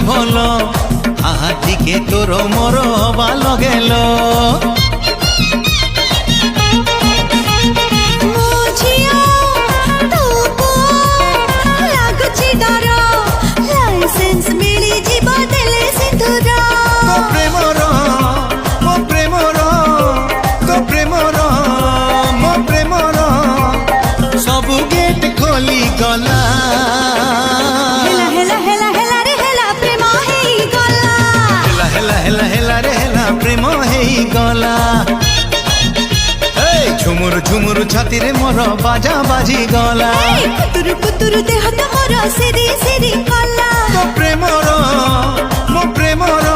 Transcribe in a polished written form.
ଭଲ ଆଜିକେ ତୋର ମୋର ବାଲ ଗେଲ ସବୁ ଗେଟ୍ ଖୋଲି ଗଲା हेला हेला हेला रे हेला प्रेम ହେଇଗଲା ହେଲା ହେଲା ହେଲା ରେ ହେଲା ପ୍ରେମ ହେଇଗଲା ଝୁମୁରୁ ଝୁମୁରୁ ଛାତିରେ ମୋର ବାଜା ବାଜି ଗଲା କୁତୁରୁ କୁତୁରୁ ଦେହ ତମର ସିରି ସିରି କଲା ମୋ ପ୍ରେମର